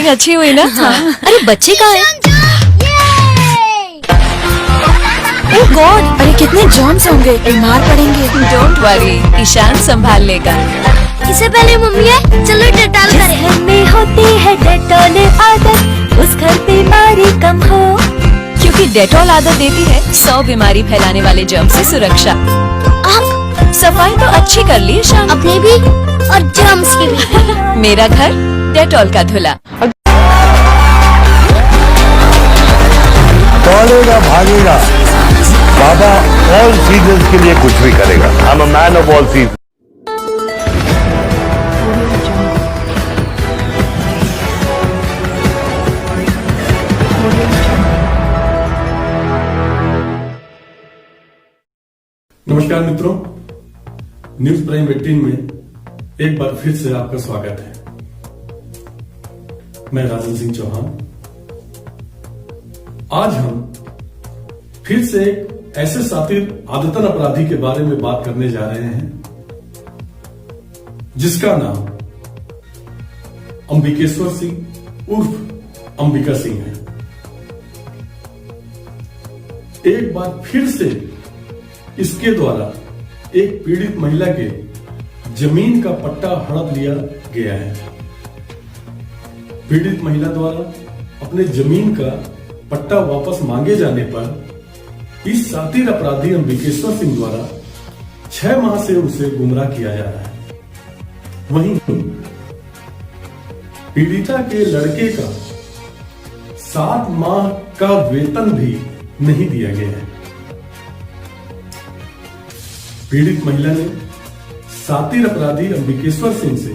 Acting अच्छी हुई ना? हाँ। अरे बच्चे कहाँ हैं? ओह गॉड, अरे कितने जॉन्स होंगे, बीमार पड़ेंगे। डोंट वरी, ईशान संभाल लेगा। इससे पहले मम्मी है, चलो डेटॉल करें। जिस घर में होती है डेटॉल आदत, उस घर बीमारी कम हो। क्योंकि डेटॉल आदत देती है 100 बीमारी फैलाने वाले जर्म से सुरक्षा। आप सफाई तो अच्छी कर ली शाम। अपने भी और जर्म्स की भी। मेरा घर डेटॉल का धुला। दौड़ेगा भागेगा, बाबा ऑल सीजन्स के लिए कुछ भी करेगा। I am a man of all season. नमस्कार मित्रों, न्यूज प्राइम 18 में एक बार फिर से आपका स्वागत है। मैं राजन सिंह चौहान। आज हम फिर से एक ऐसे सातिर आदतन अपराधी के बारे में बात करने जा रहे हैं जिसका नाम अंबिकेश्वर सिंह उर्फ अंबिका सिंह है। एक बार फिर से इसके द्वारा एक पीड़ित महिला के जमीन का पट्टा हड़प लिया गया है। पीड़ित महिला द्वारा अपने जमीन का पट्टा वापस मांगे जाने पर इस सातिर अपराधी अंबिकेश्वर सिंह द्वारा 6 माह से उसे गुमराह किया जा रहा है। वहीं पीड़िता के लड़के का 7 माह का वेतन भी नहीं दिया गया है। पीड़ित महिला ने सातिर अपराधी अंबिकेश्वर सिंह से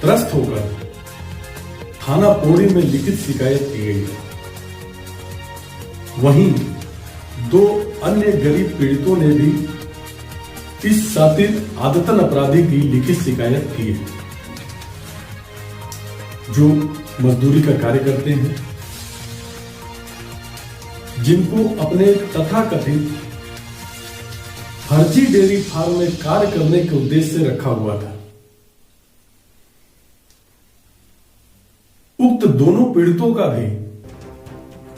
त्रस्त होकर थाना पौड़ी में लिखित शिकायत की गई है। वहीं 2 अन्य गरीब पीड़ितों ने भी इस सातिर आदतन अपराधी की लिखित शिकायत की है, जो मजदूरी का कार्य करते हैं, जिनको अपने तथाकथित फर्जी डेयरी फार्म में कार्य करने के उद्देश्य से रखा हुआ था। उक्त दोनों पीड़ितों का भी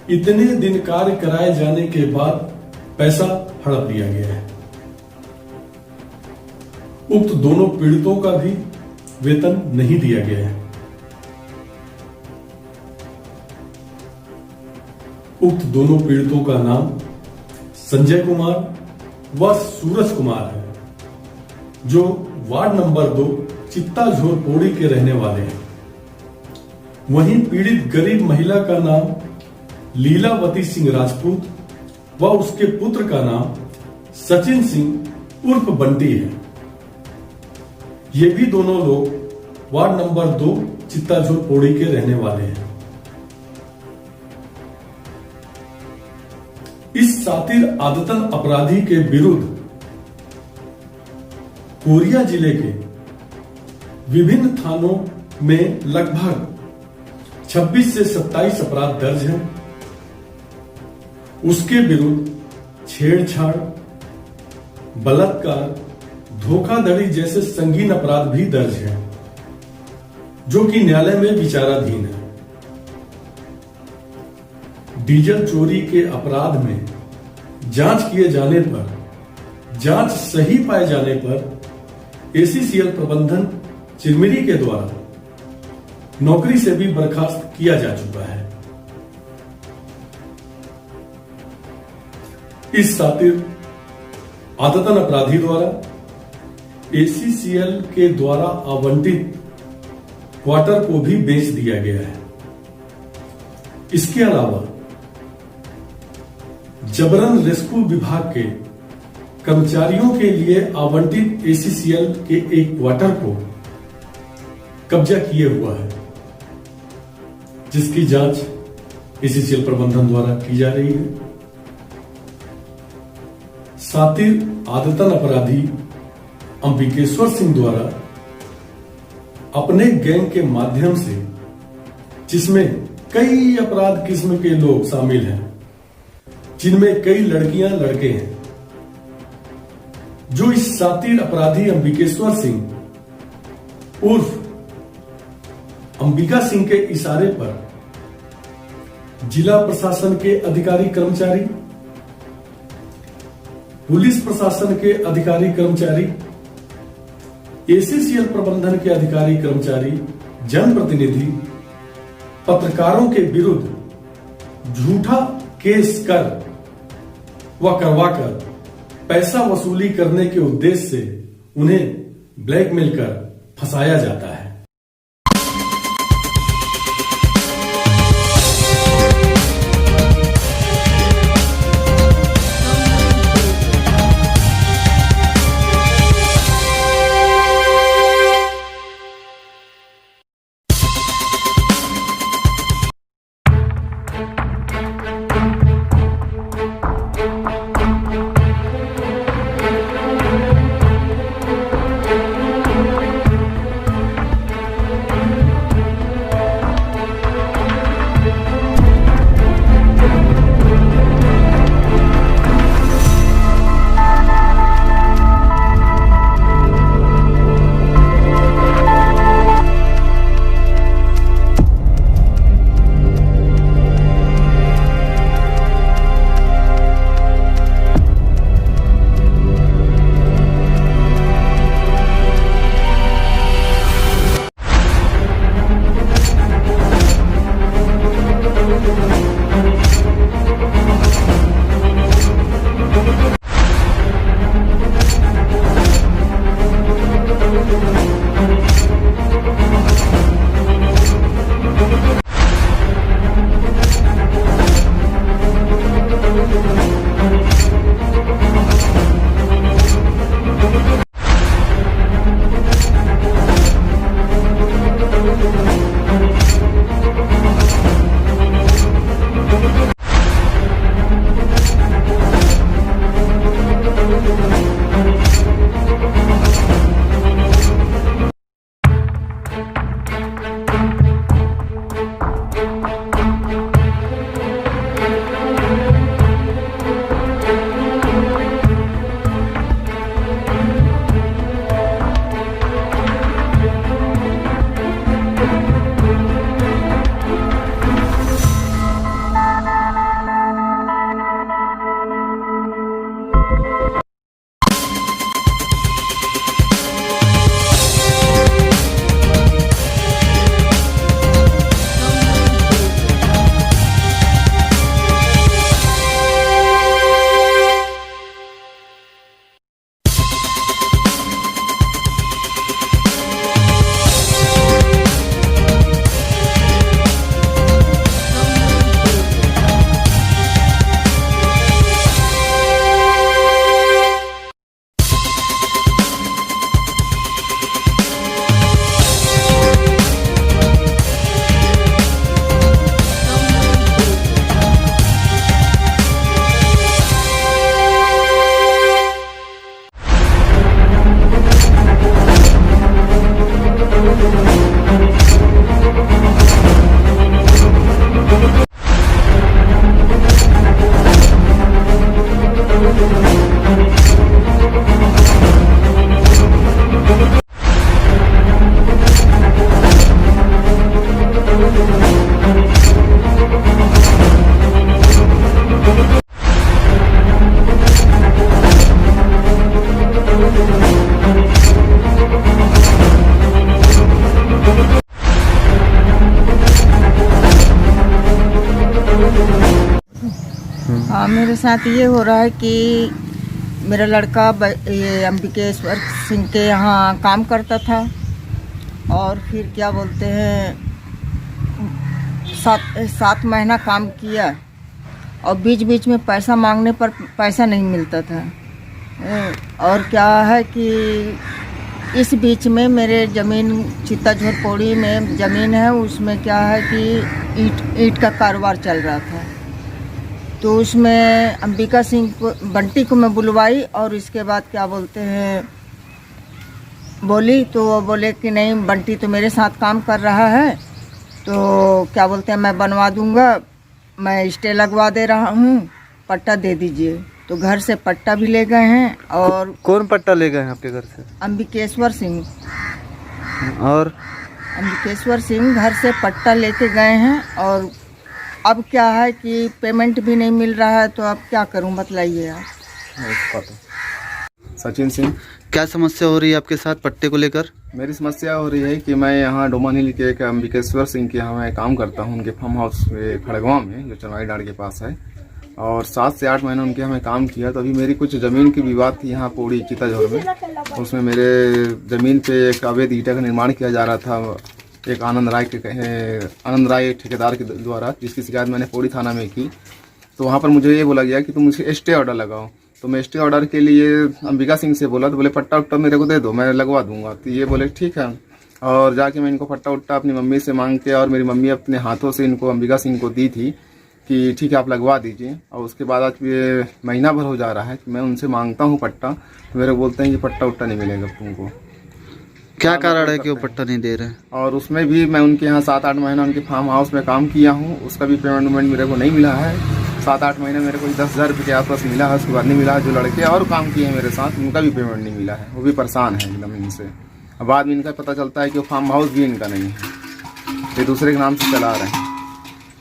इतने दिन कार्य कराए जाने के बाद पैसा हड़प लिया गया है। उक्त दोनों पीड़ितों का भी वेतन नहीं दिया गया है। उक्त दोनों पीड़ितों का नाम संजय कुमार व सूरज कुमार है, जो वार्ड नंबर 2 चित्ताझोर पौड़ी के रहने वाले हैं। वहीं पीड़ित गरीब महिला का नाम लीलावती सिंह राजपूत व उसके पुत्र का नाम सचिन सिंह उर्फ बंटी है। ये भी दोनों लोग वार्ड नंबर 2 चित्ताझोर पौड़ी के रहने वाले हैं। इस सातिर आदतन अपराधी के विरुद्ध कोरिया जिले के विभिन्न थानों में लगभग 26 से 27 अपराध दर्ज हैं। उसके विरुद्ध छेड़छाड़, बलात्कार, धोखाधड़ी जैसे संगीन अपराध भी दर्ज हैं, जो कि न्यायालय में विचाराधीन है। डीजल चोरी के अपराध में जांच किए जाने पर, जांच सही पाए जाने पर एसीसीएल प्रबंधन चिरमिरी के द्वारा नौकरी से भी बर्खास्त किया जा चुका है। इस सातिर आदतन अपराधी द्वारा एसीसीएल के द्वारा आवंटित क्वार्टर को भी बेच दिया गया है। इसके अलावा जबरन रेस्क्यू विभाग के कर्मचारियों के लिए आवंटित एसीसीएल के एक क्वार्टर को कब्जा किए हुआ है, जिसकी जांच एसीसीएल प्रबंधन द्वारा की जा रही है। सातिर आदतन अपराधी अंबिकेश्वर सिंह द्वारा अपने गैंग के माध्यम से, जिसमें कई अपराध किस्म के लोग शामिल हैं, जिनमें कई लड़कियां लड़के हैं, जो इस सातिर अपराधी अंबिकेश्वर सिंह उर्फ अंबिका सिंह के इशारे पर जिला प्रशासन के अधिकारी कर्मचारी, पुलिस प्रशासन के अधिकारी कर्मचारी, एसीसीएल प्रबंधन के अधिकारी कर्मचारी, जनप्रतिनिधि, पत्रकारों के विरुद्ध झूठा केस कर व करवाकर पैसा वसूली करने के उद्देश्य से उन्हें ब्लैकमेल कर फंसाया जाता है। हाँ, मेरे साथ ये हो रहा है कि मेरा लड़का ये अंबिकेश्वर सिंह के यहाँ काम करता था और फिर क्या बोलते हैं 7 महीना काम किया और बीच बीच में पैसा मांगने पर पैसा नहीं मिलता था। और क्या है कि इस बीच में मेरे ज़मीन चित्ताझोर पौड़ी में ज़मीन है, उसमें क्या है कि ईंट का कारोबार चल रहा था। तो उसमें अंबिका सिंह को, बंटी को मैं बुलवाई और इसके बाद क्या बोलते हैं बोली, तो वो बोले कि नहीं बंटी तो मेरे साथ काम कर रहा है, तो क्या बोलते हैं मैं बनवा दूंगा, मैं स्टे लगवा दे रहा हूँ, पट्टा दे दीजिए। तो घर से पट्टा भी ले गए हैं। और कौन पट्टा ले गए हैं आपके घर से? अंबिकेश्वर सिंह। अंबिकेश्वर सिंह घर से पट्टा लेके गए हैं और अब क्या है कि पेमेंट भी नहीं मिल रहा है, तो अब क्या करूं बतलाइए आप। सचिन सिंह। क्या समस्या हो रही है आपके साथ पट्टे को लेकर? मेरी समस्या हो रही है कि मैं यहाँ डोमन हिल के एक अंबिकेश्वर सिंह के यहाँ मैं काम करता हूँ, उनके फार्म हाउस खड़गवां में, जो चरवाई डाड़ के पास है। और 7 से 8 महीने उनके यहाँ मैं काम किया। तो अभी मेरी कुछ ज़मीन की विवाद थी यहाँ पौड़ी चिताझोर में। उसमें मेरे ज़मीन पे एक अवैध ईंटा का निर्माण किया जा रहा था, एक आनंद राय ठेकेदार के द्वारा, जिसकी शिकायत मैंने पौड़ी थाना में की। तो वहाँ पर मुझे ये बोला गया कि तुम मुझे स्टे ऑर्डर लगाओ। तो मैं स्टे ऑर्डर के लिए अंबिका सिंह से बोला, तो बोले पट्टा उट्टा मेरे को दे दो, मैं लगवा दूंगा। तो ये बोले ठीक है। और जाके मैं इनको पट्टा उट्टा अपनी मम्मी से मांग के, और मेरी मम्मी अपने हाथों से इनको अंबिका सिंह को दी थी कि ठीक है आप लगवा दीजिए। और उसके बाद आज ये महीना भर हो जा रहा है कि मैं उनसे मांगता हूँ पट्टा, तो मेरे को बोलते हैं कि पट्टा उट्टा नहीं मिलेगा तुमको। क्या कारण है कि वो पट्टा नहीं दे रहे हैं? और उसमें भी मैं उनके यहाँ 7-8 महीना उनके फार्म हाउस में काम किया हूँ, उसका भी पेमेंट मेरे को नहीं मिला है। 7-8 महीने मेरे को 10,000 रुपये के आसपास मिला है, उसके बाद नहीं मिला है। जो लड़के और काम किए हैं मेरे साथ, उनका भी पेमेंट नहीं मिला है, वो भी परेशान है एकदम इनसे। अब बाद में इनका पता चलता है कि वो फार्म हाउस भी इनका नहीं है, ये दूसरे के नाम से चला रहे हैं।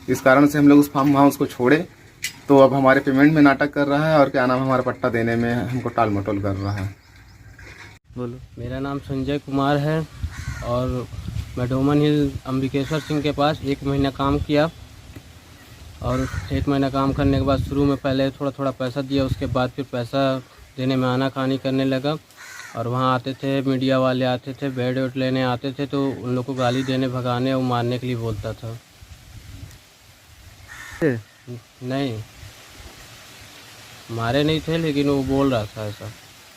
इस कारण से हम लोग उस फार्म हाउस को छोड़े, तो अब हमारे पेमेंट में नाटक कर रहा है और क्या नाम हमारा पट्टा देने में हमको टाल मटोल कर रहा है। बोलो। मेरा नाम संजय कुमार है और मैं डोमन हिल अंबिकेश्वर सिंह के पास 1 महीना काम किया। और 1 महीना काम करने के बाद शुरू में पहले थोड़ा थोड़ा पैसा दिया, उसके बाद फिर पैसा देने में आनाकानी करने लगा। और वहाँ आते थे, मीडिया वाले आते थे, बेड वेड लेने आते थे, तो उन लोग को गाली देने, भगाने और मारने के लिए बोलता था। नहीं, मारे नहीं थे, लेकिन वो बोल रहा था ऐसा।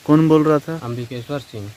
कौन बोल रहा था? अंबिकेश्वर सिंह।